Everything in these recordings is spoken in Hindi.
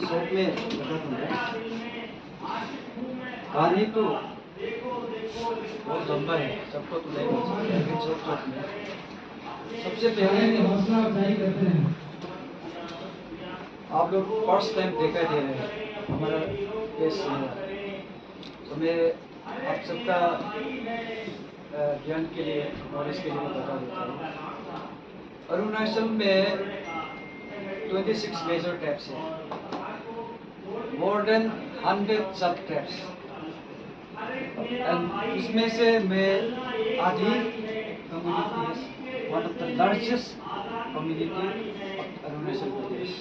शॉप में लगा था। कहानी तो बहुत लंबा है, सबको तो नहीं बोल सकते, लेकिन शॉप में सबसे पहले आप लोग फर्स्ट टाइम दिखाई दे रहे हैं हमारा केस। तो मैं आप सबका ज्ञान के लिए, नॉलेज के लिए बता देता हूँ। अरुणाचल में 26 मेजर ट्रैप्स है, मोर देन 100 सब ट्रैप्स, इसमें से मैं आदि community, one of the largest community of Arunachal Pradesh,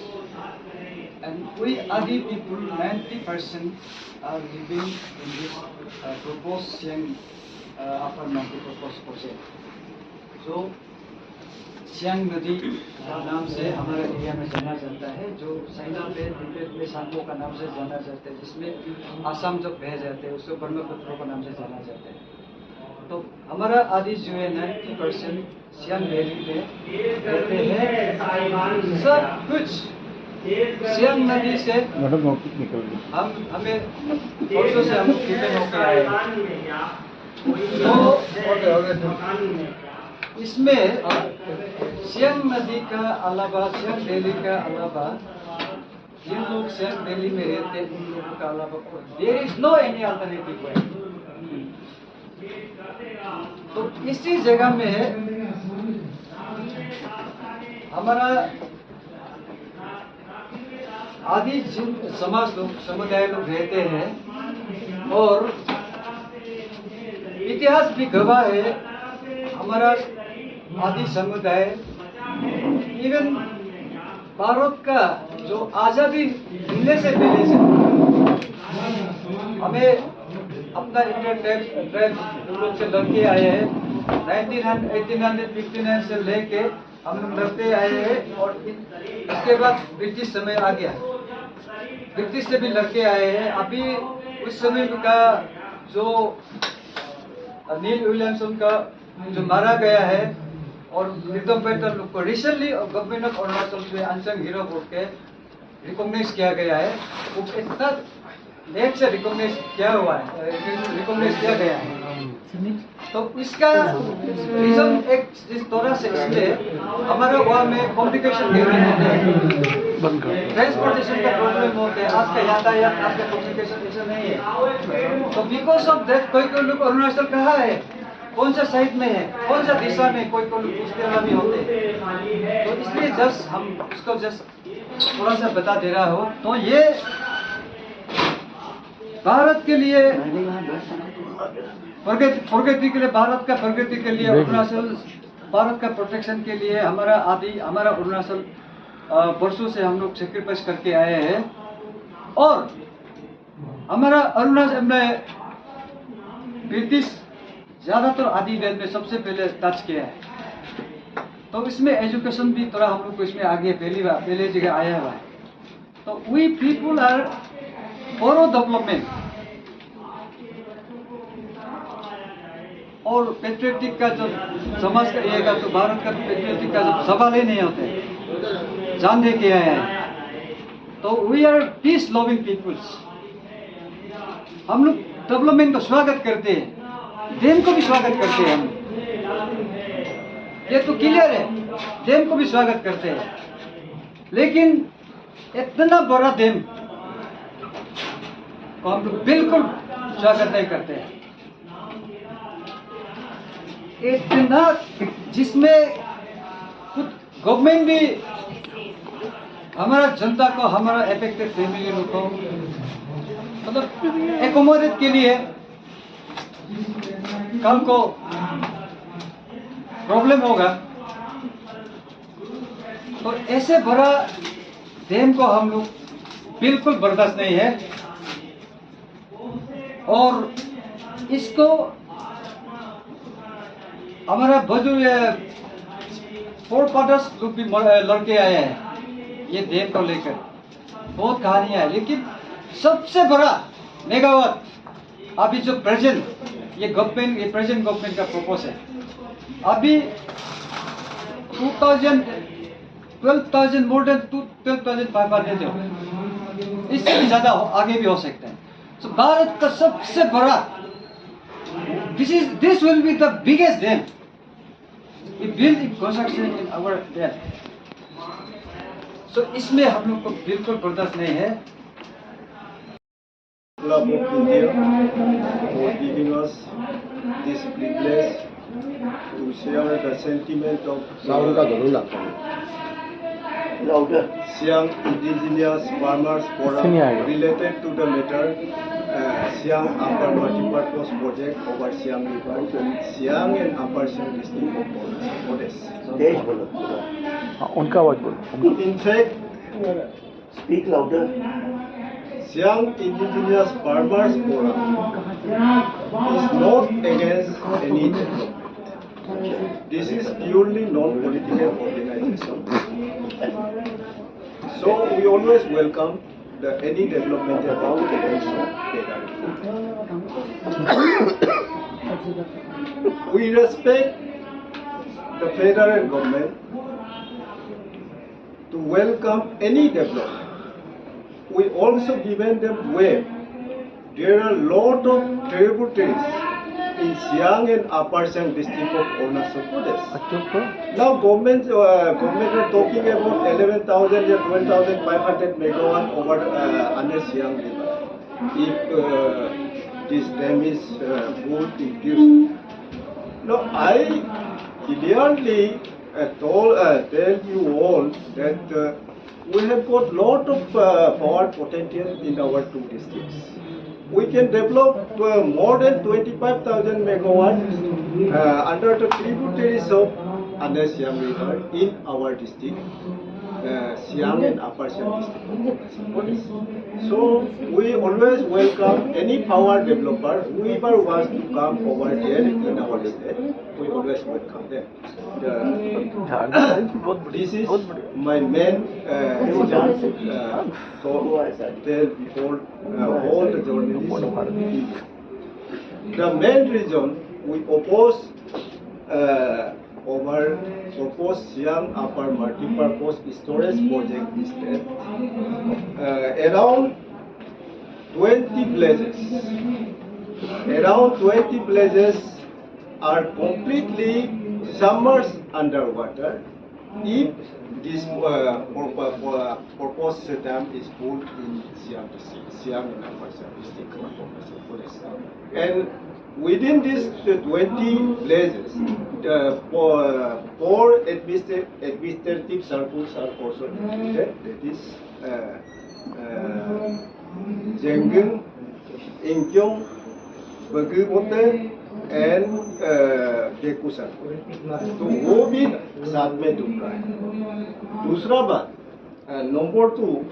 and we Adi people 90% are living in this proposed Siang upper mountain proposed project. So Siang नदी का नाम से हमारे एरिया में जाना जाता है, जो चाइना पे तिब्बत में सांगो का नाम से जाना जाता है, जिसमें आसाम जब बह जाते हैं उसको ब्रह्मपुत्र का नाम से जाना जाता है। तो हमारा आदि जो है 90% सियांग वैली में रहते हैं। सब कुछ सियांग नदी से हमें वर्षों से हम डिपेंड होकर आए। इसमें सियांग नदी का अलावा, सियांग वैली का अलावा, जिन लोग सियांग वैली में रहते हैं उन लोगों का अलावा there is no any alternative way. तो इसी जगह में हमारा आदि जिन समाज लोग, समुदाय लोग रहते हैं, और इतिहास भी गवाह है हमारा आदि समुदाय इवन भारत का जो आजादी मिलने से पहले से हमें अपना इंडियन ट्राइब लोग से लड़के आए हैं। 1859 से लेके हम लोग लड़ते आए हैं, और इसके बाद ब्रिटिश समय आ गया, ब्रिटिश से भी लड़के आए हैं। अभी उस समय का जो नील विलियमसन का जो मारा गया है, और रिदम पेटर लोग को रिसेंटली गवर्नमेंट ऑफ अरुणाचल से अनसंग हीरो बोल के रिकॉग्नाइज किया गया है। वो इतना लेट से रिकॉग्नाइज किया हुआ है, रिकॉग्नाइज किया गया है। तो इसका रीजन एक इस तरह से, इसलिए हमारा वहाँ में कम्युनिकेशन होते हैं, ट्रांसपोर्टेशन का प्रॉब्लम होते हैं, आज का यातायात, आज का कम्युनिकेशन ऐसा नहीं है। तो बिकॉज ऑफ दैट कोई लोग अरुणाचल कहाँ है, कौन सा साइड में है, कौन सा दिशा में, कोई लोग पूछते वाला भी होते हैं। तो इसलिए जस्ट हम उसको जस्ट थोड़ा सा बता दे रहा हो। तो ये भारत के लिए प्रगति के लिए, भारत का प्रगति के लिए, अरुणाचल भारत का प्रोटेक्शन के लिए हमारा अरुणाचल वर्षों से हम लोग सेक्रीफाइस करके आए हैं। और हमारा अरुणाचल में ब्रिटिश ज्यादातर आदि वेल में सबसे पहले टच किया है। तो इसमें एजुकेशन भी थोड़ा हम लोग को इसमें आगे पहले जगह आया हुआ है। तो we people are for development, और पेट्रियटिक का जो समाज का ये का, तो भारत का पेट्रियटिक का जो सवाल ही नहीं होते, जान दे के आया है। तो we are peace loving peoples. हम लोग डेवलपमेंट को स्वागत करते हैं, डैम को भी स्वागत करते हैं हम, ये तो क्लियर है, डैम को भी स्वागत करते हैं। लेकिन इतना बड़ा डैम को हम लोग बिल्कुल स्वागत नहीं करते हैं। इतना जिसमें खुद गवर्नमेंट भी हमारा जनता को, हमारा एफेक्टेड फैमिली लोग को मतलब एकोमोडेट के लिए कल को प्रॉब्लम होगा। तो ऐसे बड़ा डैम को हम लोग बिल्कुल बर्दाश्त नहीं है, और इसको हमारा बुजुर्ग फोर फादर्स लोग भी लड़के आए हैं ये डैम को लेकर, बहुत कहानियां है। लेकिन सबसे बड़ा मेगावाट अभी जो प्रेजेंट ये प्रेजेंट गवर्नमेंट का प्रपोज है, अभी 12,000 मोर देन 12,500 है। इससे ज़्यादा आगे भी हो सकते हैं। तो भारत का सबसे बड़ा this will be the biggest dam. We build construction in our dam. So इसमें हम लोग को बिल्कुल बर्दाश्त नहीं है। Club of India for giving us this privilege to share the sentiment of Siang indigenous farmers forum related to the matter Siang Upper Multipurpose Project over Siang River, Siang and Upper Siang district of उनका आवाज बोलो। In fact, speak louder. Siang Indigenous Farmers Forum is not against any development. This is purely non-political organization. So we always welcome any development about the We respect the federal government to welcome any development. We also given them way. There are a lot of tributaries in Siang and Upper Siang district of Arunachal Pradesh. Now government are talking about 11,000 or 12,500 megawatt over under Siang River. If this dam is good used. Now I clearly tell you all that we have got lot of power potential in our two districts. We can develop more than 25,000 megawatts under the tributaries of under Siang River in our district, Siang and Upper Siang district. So we always welcome any power developer whoever wants to come over here in our state. We always welcome them. This is my main reason so tell before all the journalists. The main reason we oppose proposed Siang Upper Multipurpose Storage Project is that around 20 places are completely submerged underwater if this proposed dam is built in Siang and Upper Siang district. And within these 20 places, four administrative circles are also included. That is Jengun, Inkyong, Bagubote, and Geku circle. तो वो भी साथ में डूब रहा है। दूसरा बात, number 2,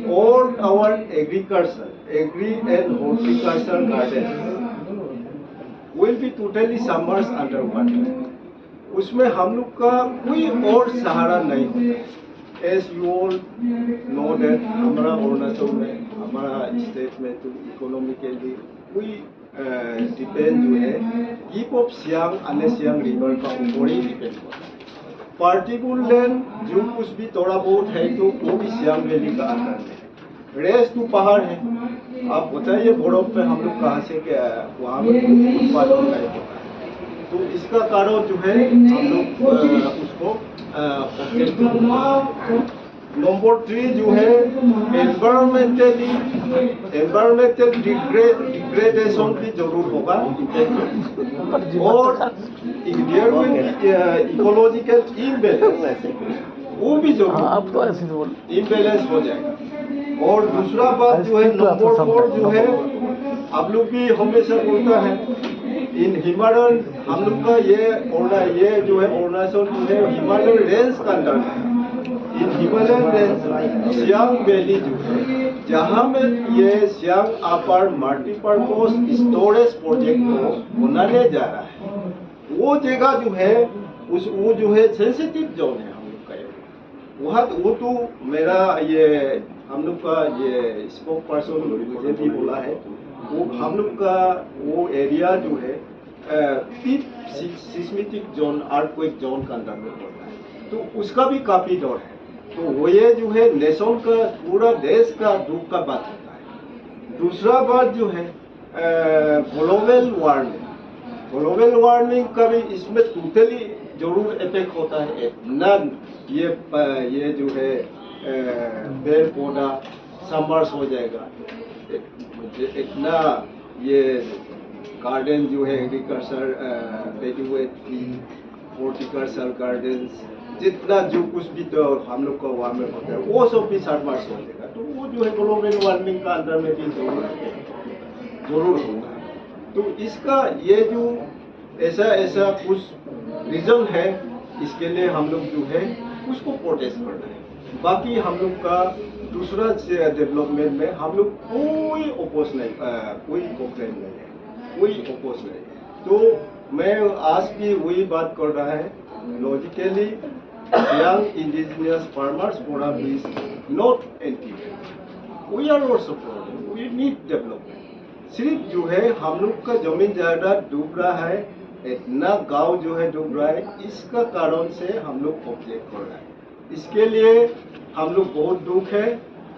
all our agri and horticulture gardens will be totally submerged under water. उसमें हम लोग का कोई और सहारा नहीं होता। As you all know that हमारा अरुणाचल में, हमारा स्टेट में तो इकोनॉमिकली we depend जो है गिप ऑफ सियांग अन्य सियांग रिवर का ऊपर ही डिपेंड होता है। पार्टिकुलर जो कुछ भी थोड़ा बहुत है तो वो भी सियांग वैली का अंदर में। रेस्ट तो पहाड़ है। आप बताइए बर्फ पे हम लोग कहाँ से वहाँ पर उत्पादन नहीं होता है। तो इसका कारण जो है हम लोग उसको नंबर 3 जो है एनवायरमेंटल डिग्रेडेशन भी जरूर होगा और इकोलॉजिकल इम्बैलेंस वो भी जरूर इम्बैलेंस हो जाएगा। और दूसरा बात जो है नंबर 4 जो है आप लोग भी हमेशा बोलता है इन हिमालयन हम लोग का ये जो है अरुणाचल जो है हिमालयन रेंज का अंदर है। इन हिमालयन रेंज सियांग वैली जो है जहाँ में ये सियांग अपर मल्टीपर्पज स्टोरेज प्रोजेक्ट को बनाने जा रहा है वो जगह जो है वो जो है सेंसिटिव जोन है हम लोग का। वहाँ वो तो मेरा ये हम लोग का ये स्पोक पर्सन मुझे भी बोला है वो हम लोग का वो एरिया जो है सिस्मिक जोन अर्थक्वेक जोन का अंदर में पड़ता है तो उसका भी काफी डर है। तो वो ये जो है नेशन का पूरा देश का दुख का बात होता है। दूसरा बात जो है ग्लोबल वार्मिंग का भी इसमें टोटली जरूर इफेक्ट होता है। इतना ये जो है पेड़ पौधा सबमर्ज हो जाएगा, इतना ये गार्डन जो है एग्रीकल्चर हॉर्टिकल्चर गार्डन जितना जो कुछ भी तो हम लोग का वहाँ में होता है वो सब भी सबमर्ज हो जाएगा। तो वो जो है ग्लोबल वार्मिंग का अंदर में भी जरूर होगा। तो इसका ये जो ऐसा कुछ रीजन है, इसके लिए हम लोग जो है उसको प्रोटेस्ट करना है। बाकी हम लोग का दूसरा डेवलपमेंट में हम लोग कोई अपोज नहीं, कोई कंप्लेन नहीं है, कोई अपोज नहीं। तो मैं आज भी वही बात कर रहा है, logically young indigenous farmers forum is not anti, we are also protest, we need development. सिर्फ जो है हम लोग का जमीन जायदाद डूब रहा है, इतना गांव जो है डूब रहा है, इसका कारण से हम लोग कंप्लेन कर रहे हैं। इसके लिए हम लोग बहुत दुख है।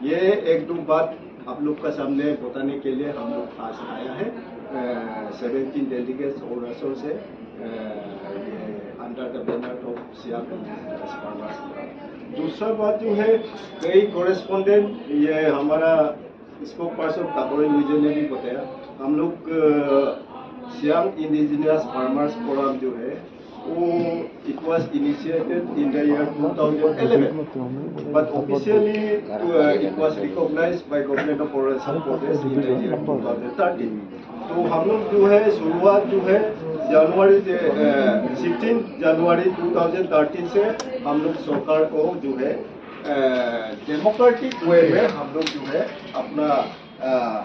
ये एक दो बात आप लोग का सामने बताने के लिए हम लोग आज आया है। 17 डेलीगेट्स अरुणाचल से under the banner of Siang indigenous farmers. दूसरा बात जो है कई कॉरेस्पॉन्डेंट ये हमारा स्पोक पर्सन ताकोरे मुझे ने भी बताया, हम लोग सियांग इंडिजिनियस फार्मर्स फोरम जो है वो it was initiated in the year 2011, but officially it was recognized by government of Arunachal Pradesh in the year 2013. तो हम लोग जो है शुरुआत जो है जनवरी 16 जनवरी 2013 से हम लोग सरकार को जो है डेमोक्रेटिक वे में हम लोग जो है अपना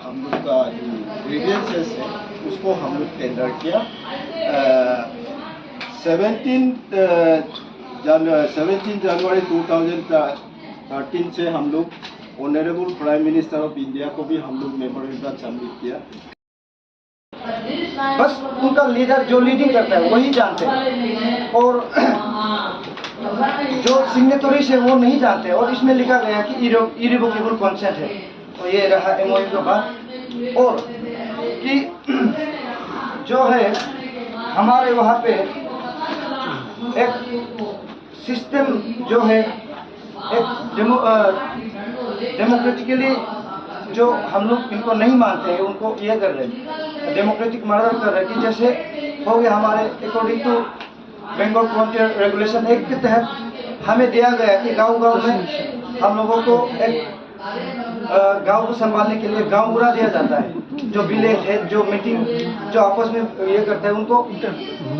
हम लोग का जो ग्रीवियंसेस है उसको हम लोग टेंडर किया। 17 जनवरी 2013 से हम लोग honourable prime minister of India को भी हम लोग मेमोरेंडम सबमिट किया। बस उनका लीडर जो लीडिंग करता है वही जानते हैं और जो सिग्नेटरीज है वो नहीं जानते। और इसमें लिखा गया कि इरिवोकेबल कंसेंट है, तो ये रहा एमओयू का बात। और कि जो है हमारे वहाँ पे एक सिस्टम जो है एक डेमोक्रेटिकली जो हम लोग इनको नहीं मानते हैं उनको ये कर रहे हैं, डेमोक्रेटिक मर्डर कर रहे हैं। कि जैसे हो गया हमारे according to Bengal frontier regulation act के तहत हमें दिया गया कि गांव-गांव में हम लोगों को एक गांव को संभालने के लिए गांव बुरा दिया जाता है। जो विलेज है जो मीटिंग जो आपस में ये करते हैं उनको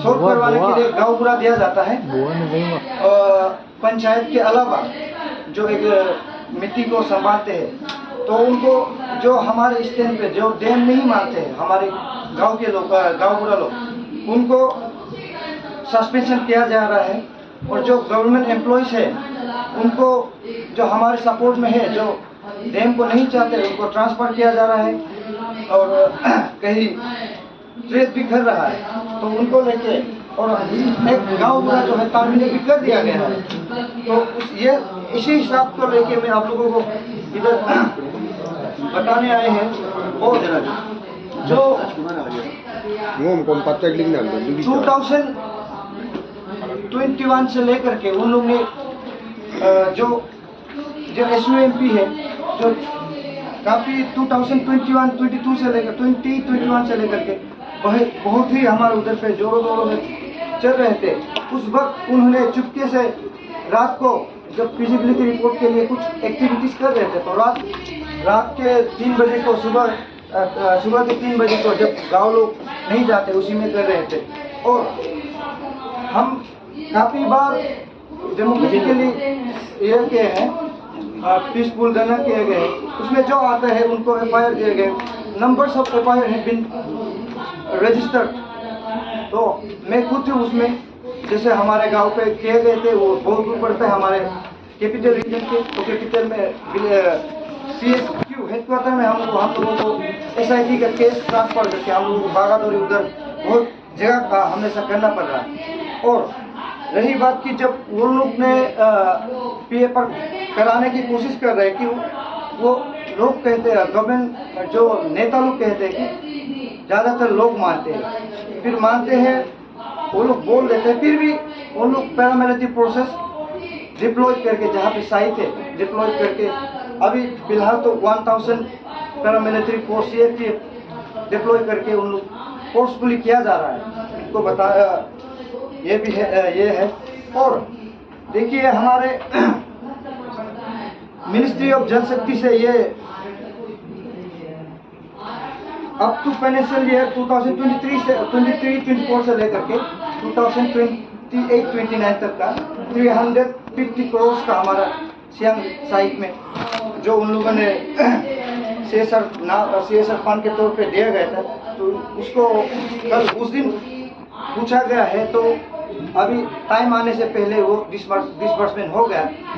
सॉल्व करवाने के लिए गांव बुरा दिया जाता है। पंचायत के अलावा जो एक मीटिंग को संभालते हैं तो उनको जो हमारे स्टैंड पे जो डैम नहीं मानते हैं हमारे गांव के लोग, गांव बुरा लोग, उनको सस्पेंशन किया जा रहा है। और जो गवर्नमेंट एम्प्लॉइज है उनको जो हमारे सपोर्ट में है जो डैम को नहीं चाहते उनको ट्रांसफर किया जा रहा है। और कहीं ट्रेड भी कर रहा है तो उनको लेके और एक गांव पूरा जो है तामील भी कर दिया गया है। तो ये इसी हिसाब को लेके मैं आप लोगों को इधर बताने आए हैं। और जो 2021 से लेकर के उन लोग ने जो SUMP है जो काफ़ी 2021-22 से लेकर 2021 से लेकर के बहुत ही हमारे उधर पे जोरों में चल रहे थे। उस वक्त उन्होंने चुपके से रात को जब फिजिबिलिटी रिपोर्ट के लिए कुछ एक्टिविटीज कर रहे थे तो रात के 3 बजे को सुबह के 3 बजे को जब गांव लोग नहीं जाते उसी में कर रहे थे। और हम काफ़ी बार डेमोक्रेटिकली ये किए हैं, पीसफुल धरना किए गए, उसमें जो आता है उनको FIR दिए गए। नंबर्स ऑफ FIR हैं बिन रजिस्टर्ड। तो मैं खुद उसमें जैसे हमारे गांव पे किए गए थे वो बहुत दूर पड़ता है हमारे कैपिटल रीजन के। तो कैपिटल में CSQ हेडक्वार्टर में हम लोगों को SIT का केस ट्रांसफर करके हम लोगों को भागादौड़ी उधर बहुत जगह का हमेशा करना पड़ रहा है। और रही बात कि जब वो लोग ने PA पर कराने की कोशिश कर रहे हैं कि वो लोग कहते हैं, गवर्नमेंट जो नेता लोग कहते हैं कि ज़्यादातर लोग मानते हैं, फिर मानते हैं वो लोग बोल देते हैं, फिर भी वो लोग पैरामिलिट्री प्रोसेस डिप्लॉय करके जहाँ पे सही थे डिप्लॉय करके अभी फिलहाल तो 1000 पैरामिलिट्री फोर्स डिप्लॉय करके उन लोग फोर्सफुली किया जा रहा है। इनको बताया ये भी है, ये है। और देखिए हमारे मिनिस्ट्री ऑफ जल शक्ति से ये अप टू फाइनेंशियल ईयर 2023-24 से लेकर के 2028-29 तक का 350 करोड़ का हमारा सियांग साइट में जो उन लोगों ने CSR फंड के तौर पे दिया गया था, तो उसको कल उस दिन पूछा गया है, तो अभी टाइम आने से पहले वो डिसबर्समेंट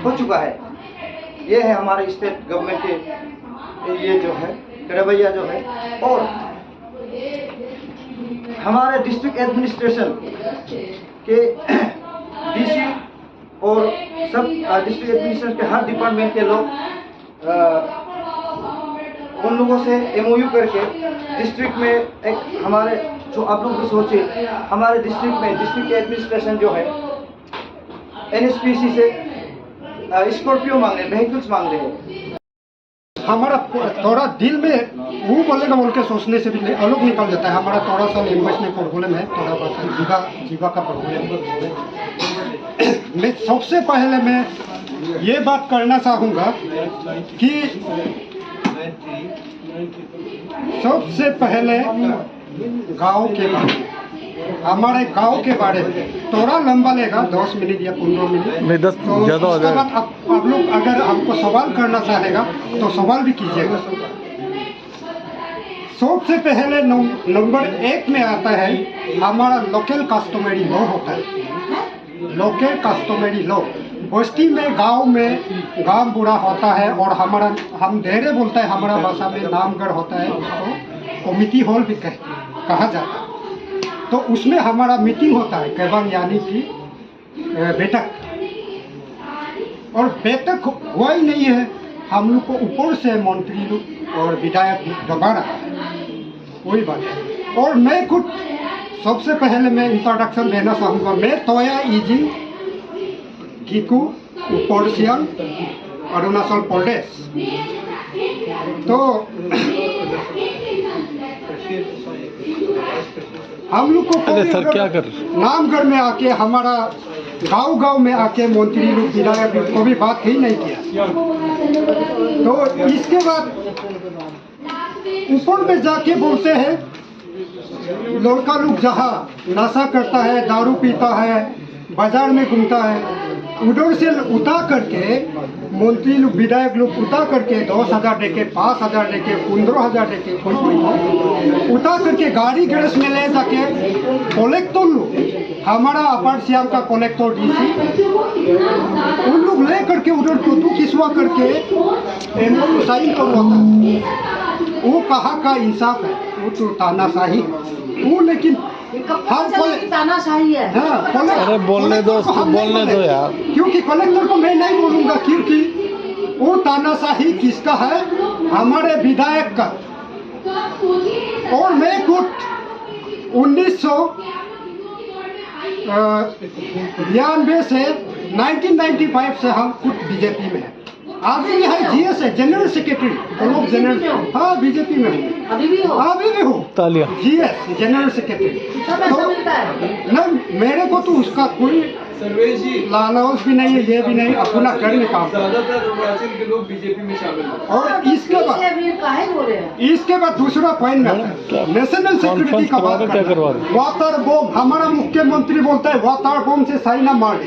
हो चुका है। ये है हमारे स्टेट गवर्नमेंट के ये जो है रवैया जो है। और हमारे डिस्ट्रिक्ट एडमिनिस्ट्रेशन के DC और सब डिस्ट्रिक्ट एडमिनिस्ट्रेशन के हर डिपार्टमेंट के लोग उन लोगों से MOU करके डिस्ट्रिक्ट में एक हमारे जो आप लोग भी सोचे, हमारे डिस्ट्रिक्ट में डिस्ट्रिक्ट एडमिनिस्ट्रेशन जो है NSPC से स्कॉर्पियो मांग रहे, व्हीकल्स मांग रहे हैं। हमारा थोड़ा दिल में वो बोलेगा बोल के सोचने से भी अलग निकल जाता है। हमारा थोड़ा सा लैंग्वेज में प्रॉब्लम है, थोड़ा बहुत जीवा का प्रॉब्लम है। मैं सबसे पहले मैं ये बात करना चाहूँगा कि सबसे पहले गांव के बारे में, हमारे गांव के बारे में थोड़ा लंबा लेगा, 10 मिनट या 15 मिनट नहीं, 10 ज़्यादा हो जाएगा। आप लोग अगर हमको सवाल करना चाहेगा तो सवाल भी कीजिएगा। सबसे पहले नंबर 1 में आता है हमारा लोकल कस्टमरी लॉ होता है। लोकल कस्टमरी लॉ बस्ती में गांव बुरा होता है, और हमारा हम ढेरे बोलता है, हमारा भाषा में नामगढ़ होता है, उसको कमिटी हॉल भी कहा जाता है। तो उसमें हमारा मीटिंग होता है, केबंग यानी कि बैठक। और बैठक हुआ ही नहीं है, हम लोग को ऊपर से मंत्री लोग और विधायक दबा रहा है, वही बात है। और मैं खुद सबसे पहले मैं इंट्रोडक्शन देना चाहूँगा। मैं तोया इजी गिकू ऊपर सियांग अरुणाचल प्रदेश। तो हम लोग को अरे सर क्या कर नामगढ़ में आके हमारा गांव में आके मंत्री लोग विधायक लोग को भी बात ही नहीं किया। तो इसके बाद ऊपर में जाके बोलते हैं लड़का लोग जहाँ नशा करता है, दारू पीता है, बाजार में घूमता है, उधर से उतार करके मंत्री लोग विधायक लोग उतार करके 10,000 देके, 5,000 देके, 15,000 देके, कोई उतार करके गाड़ी गैरेज में ले जाके कलेक्टर लोग, हमारा अपर सियांग का कलेक्टर DC, उन लोग ले करके उधर फोटो खिंचवा करके MOU साइन करवाता है। वो कहाँ का इंसाफ है? वो तो तानाशाही वो। लेकिन तानाशाही है। हाँ, अरे बोलने दो यार, क्योंकि कलेक्टर को मैं नहीं बोलूंगा, क्योंकि वो तानाशाही किसका है? हमारे विधायक का। और मैं खुद 1992 से 1995 से हम खुद बीजेपी में हैं। अभी भी है, GS है, जनरल सेक्रेटरी, ब्लॉक जनरल। हाँ, बीजेपी में हूँ, अभी भी हो? अभी भी हूँ। तालियां। GS general secretary. नहीं, मेरे को तो उसका कोई लालच भी नहीं है, ये भी नहीं, अपना करने का। ज्यादातर अरुणाचल के लोग बीजेपी में शामिल हैं। और इसके बाद दूसरा पॉइंट में नेशनल सिक्योरिटी का बात करना। वाटर बम, हमारा मुख्यमंत्री बोलता है वाटर बम से सही ना मारे।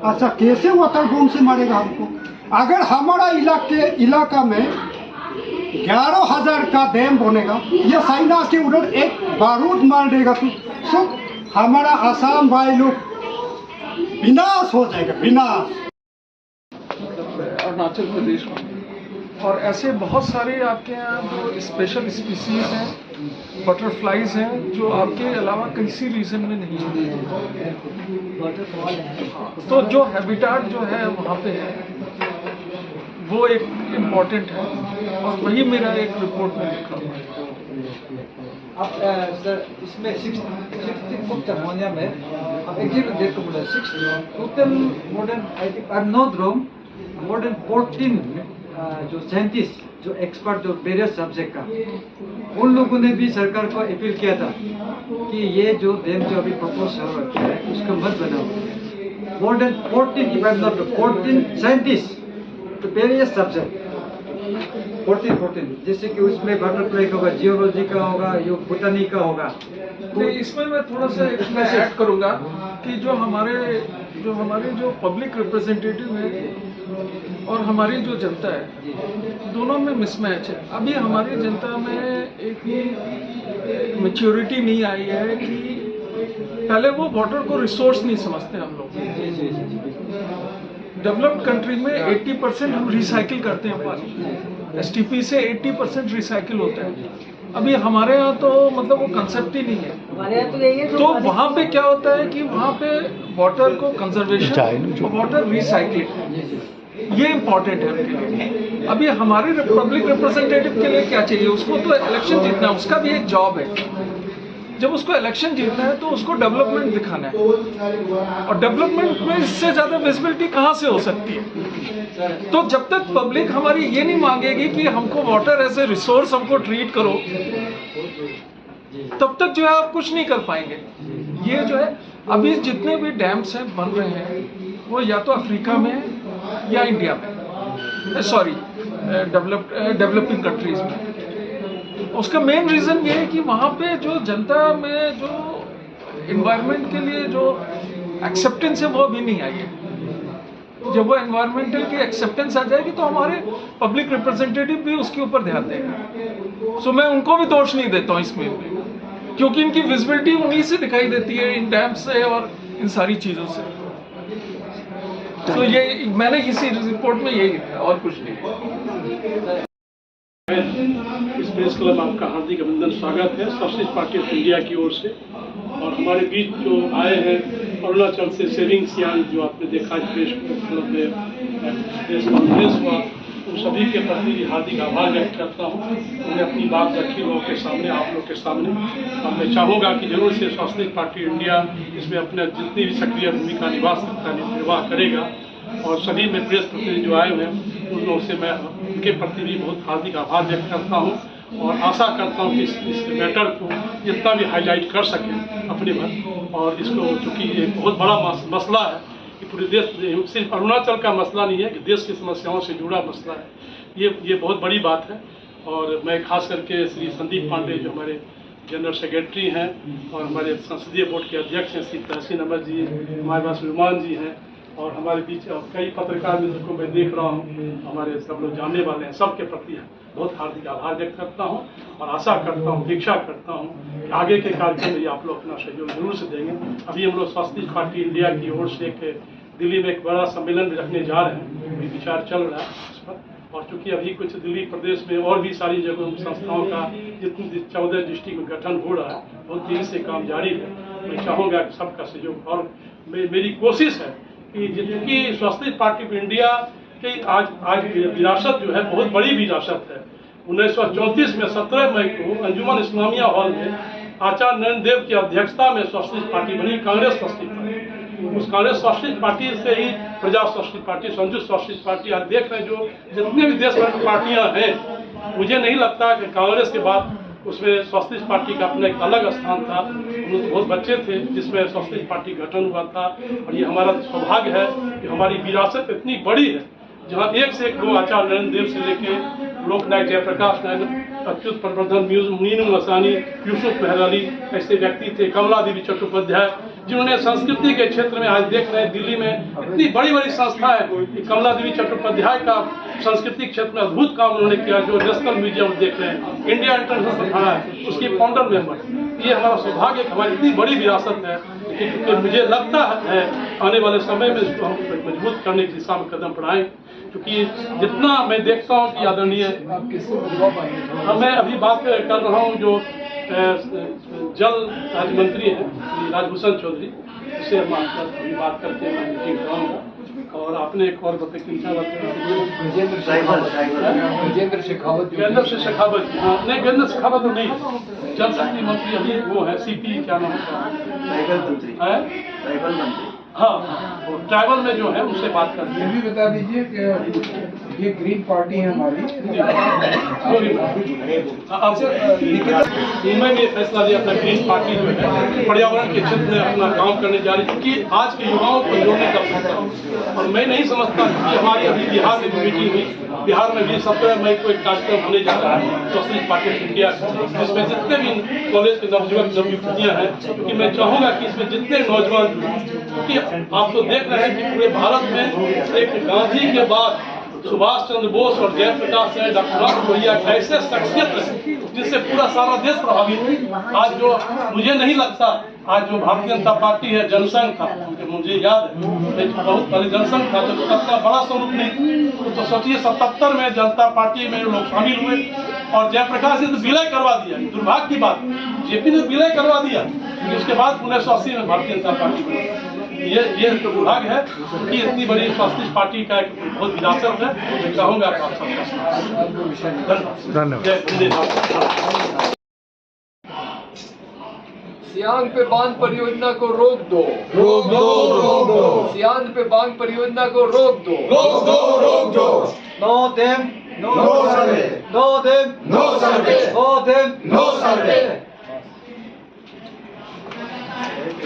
अच्छा, कैसे वाटर बम से मारेगा हमको? अगर हमारा इलाका में 11,000 का डैम बनेगा, ये साइना के उधर एक बारूद मार देगा तो सब हमारा आसाम भाई लोग विनाश हो जाएगा, विनाश। अरुणाचल प्रदेश में और ऐसे बहुत सारे आपके यहाँ जो स्पेशल स्पीसीज हैं, बटरफ्लाइज हैं, जो आपके अलावा किसी रीजन में नहीं होते। तो जो हैबिटाट जो है वहाँ पे है, वो एक इम्पॉर्टेंट है और वही मेरा एक रिपोर्ट में लिखा हुआ है। आप सर इसमें 16 ceremonial में आप एग्जैक्ट डेट को बोला 6 total more than I think I am not wrong more than 14 जो साइंटिस्ट जो एक्सपर्ट जो वेरियस सब्जेक्ट का उन लोगों ने भी सरकार को अपील किया था कि ये जो डैम जो अभी प्रपोज हो रखा है उसको मत बनाओ। मोर than 14 if I am not 14 scientist तो वेरियस सब्जेक्ट 14 जैसे कि उसमें बटरफ्लाई का होगा, जियोलॉजी का होगा, यो बोटनी का होगा। तो इसमें मैं थोड़ा सा इसमें ऐड करूंगा कि जो हमारे जो पब्लिक रिप्रेजेंटेटिव है और हमारी जो जनता है दोनों में मिसमैच है। अभी हमारी जनता में एक मैच्योरिटी नहीं आई है कि पहले वो वाटर को रिसोर्स नहीं समझते हम लोग। डेवलप्ड कंट्री में 80% हम रिसाइकिल करते हैं पानी, एसटीपी से 80% रिसाइकिल होता है। अभी हमारे यहाँ तो मतलब वो कंसेप्ट ही नहीं है। हमारे यहाँ तो यही है तो वहाँ पे क्या होता है कि वहाँ पे वाटर को कंजर्वेशन और वाटर रिसाइक्लिंग ये इम्पोर्टेंट है उनके लिए। अभी हमारे पब्लिक रिप्रेजेंटेटिव के लिए क्या चाहिए, उसको तो इलेक्शन जीतना है, उसका भी एक जॉब है। जब उसको इलेक्शन जीतना है तो उसको डेवलपमेंट दिखाना है और डेवलपमेंट में इससे ज़्यादा विजिबिलिटी कहाँ से हो सकती है। तो जब तक पब्लिक हमारी ये नहीं मांगेगी कि हमको वाटर एज ए रिसोर्स हमको ट्रीट करो तब तक जो है आप कुछ नहीं कर पाएंगे। ये जो है अभी जितने भी डैम्स हैं बन रहे हैं वो या तो अफ्रीका में है या इंडिया में, सॉरी डेवलपिंग कंट्रीज में। उसका मेन रीजन ये है कि वहाँ पे जो जनता में जो इन्वायरमेंट के लिए जो एक्सेप्टेंस है वो अभी नहीं आई है। जब वो एनवायरमेंटल की एक्सेप्टेंस आ जाएगी तो हमारे पब्लिक रिप्रेजेंटेटिव भी उसके ऊपर ध्यान देंगे। सो मैं उनको भी दोष नहीं देता हूँ इसमें, क्योंकि इनकी विजिबिलिटी उन्हीं से दिखाई देती है, इन डैम से और इन सारी चीज़ों से। तो ये मैंने इसी रिपोर्ट में यही लिखा और कुछ नहीं। इस प्रेस क्लब आपका हार्दिक अभिनंदन स्वागत है सोशलिस्ट पार्टी ऑफ इंडिया की ओर से। और हमारे बीच जो आए हैं अरुणाचल से सेविंग सियांग, जो आपने देखा प्रेस क्लब में प्रेस कॉन्फ्रेंस हुआ, उन सभी के प्रति हार्दिक आभार व्यक्त करता हूँ। उन्होंने अपनी बात रखी लोगों के सामने, आप लोग के सामने। और मैं चाहूँगा कि जरूर से सोशलिस्ट पार्टी इंडिया इसमें अपने जितनी भी सक्रिय भूमिका निभा सकता है निर्वाह करेगा। और सभी में प्रेस प्रतिनिधि जो आए हुए हैं उन लोगों से मैं उनके प्रति भी बहुत हार्दिक आभार व्यक्त करता हूँ और आशा करता हूँ कि इस मैटर को जितना भी हाईलाइट कर सकें अपने भर। और इसको चूँकि एक बहुत बड़ा मसला है कि पूरे देश, सिर्फ अरुणाचल का मसला नहीं है कि देश की समस्याओं से जुड़ा मसला है, ये बहुत बड़ी बात है। और मैं खास करके श्री संदीप पांडे जो हमारे जनरल सेक्रेटरी हैं और हमारे संसदीय बोर्ड के अध्यक्ष हैं श्री तहसीन अहमद जी, हमारे पास सलमान जी हैं और हमारे बीच कई पत्रकार मित्र को मैं देख रहा हूँ, हमारे सब लोग जानने वाले हैं, सबके प्रति बहुत हार्दिक आभार व्यक्त करता हूँ और आशा करता हूँ, अपेक्षा करता हूँ कि आगे के कार्यक्रम में आप लोग अपना सहयोग जरूर से देंगे। अभी हम लोग सोशलिस्ट पार्टी इंडिया की ओर से एक दिल्ली में एक बड़ा सम्मेलन भी रखने जा रहे हैं, अभी विचार चल रहा है उस पर। और चूँकि अभी कुछ दिल्ली प्रदेश में और भी सारी जगहों संस्थाओं का जितनी 14 डिस्ट्रिक्ट में गठन हो रहा है, बहुत तेजी से काम जारी है। मैं चाहूँगा कि सबका सहयोग और मेरी कोशिश है कि जिनकी सोशलिस्ट पार्टी ऑफ इंडिया की आज विरासत जो है बहुत बड़ी विरासत है। 1934 में 17 मई को अंजुमन इस्लामिया हॉल में आचार्य नरेंद्र देव की अध्यक्षता में सोशलिस्ट पार्टी बनी, कांग्रेस सोशलिस्ट पार्टी। उस कांग्रेस सोशलिस्ट पार्टी से ही प्रजा सोशलिस्ट पार्टी, संयुक्त सोशलिस्ट पार्टी आज देख रहे हैं। जो जितने भी देश भर की पार्टियां हैं, मुझे नहीं लगता कि कांग्रेस के बाद उसमें सोशलिस्ट पार्टी का अपना एक अलग स्थान था। हम लोग बहुत बच्चे थे जिसमें सोशलिस्ट पार्टी गठन हुआ था। और ये हमारा सौभाग्य है कि हमारी विरासत इतनी बड़ी है, जहाँ एक से एक लोग आचार्य नरेंद्र देव से लेके लोकनायक जयप्रकाश नारायण, अच्युत प्रवर्धन, मीनू मसानी, यूसुफ मेहराली ऐसे व्यक्ति थे, कमला देवी चट्टोपाध्याय, जिन्होंने संस्कृति के क्षेत्र में आज देख रहे हैं दिल्ली में इतनी बड़ी बड़ी संस्था है कि कमला देवी चट्टोपाध्याय का सांस्कृतिक क्षेत्र में अद्भुत काम उन्होंने किया। जो नेशनल म्यूजियम देख रहे हैं, इंडिया इंटरनेशनल थाना है, उसकी फाउंडर मेंबर। ये हमारा सौभाग्य है, हमारी इतनी बड़ी विरासत है कि मुझे लगता है आने वाले समय में इसको हम मजबूत करने की दिशा में कदम बढ़ाएं। क्योंकि जितना मैं देखता हूँ कि आदरणीय, मैं अभी बात कर रहा हूँ जो जल राज्य मंत्री हैं राजभूषण चौधरी, उससे हम अभी बात करके मैं मीटिंग कराऊंगा। और आपने एक और बताया कि ट्राइबल ट्राइबल गजेंद्र शेखावत जी, हाँ नहीं गजेंद्र शेखावत तो नहीं, जल शक्ति मंत्री अभी वो है सीपी क्या नाम है ट्राइबल मंत्री है? ट्राइबल मंत्री हाँ वो ट्राइबल में जो है उनसे बात करते ये हैं। भी बता दीजिए कि ये ग्रीन पार्टी है हमारी। मुंबई में फैसला लिया था ग्रीन पार्टी जो है पर्यावरण के क्षेत्र में अपना काम करने जा रही है, क्योंकि आज के युवाओं को जोड़ने का प्रयास। और मैं नहीं समझता कि हमारी अभी बिहार में मीटिंग हुई, बिहार में भी 17 मई को एक कार्यक्रम होने जा रहा है सोशलिस्ट पार्टी ऑफ इंडिया, जिसमें जितने भी कॉलेज के नवयुवक नवयुवतियाँ हैं, क्योंकि मैं चाहूँगा कि इसमें जितने नौजवान, क्योंकि आप तो देख रहे हैं कि पूरे भारत में एक गांधी के बाद सुभाष चंद्र बोस और जयप्रकाश है, डॉक्टर राम लोहिया ऐसे शख्सियत है जिससे पूरा सारा देश प्रभावित है। आज जो मुझे नहीं लगता आज जो भारतीय जनता पार्टी है जनसंघ था, क्योंकि मुझे याद है बहुत पहले जनसंघ था, जब इतना बड़ा स्वरूप नहीं तो सोचिए 77 में जनता पार्टी में लोग शामिल हुए और जयप्रकाश ने तो विलय करवा दिया। दुर्भाग्य की बात, जेपी ने विलय करवा दिया, उसके बाद 1980 में भारतीय जनता पार्टी बनी। ये तो दुर्भाग्य है कि इतनी बड़ी सोशलिस्ट पार्टी का एक बहुत विरासत है। मैं चाहूँगा आप सबका धन्यवाद। सियांग पे बांध परियोजना को रोक दो, सियांग पे बांध परियोजना को रोक दो। नो देम नो सर्वे, नो देम नो सर्वे, नो देम नो सर्वे।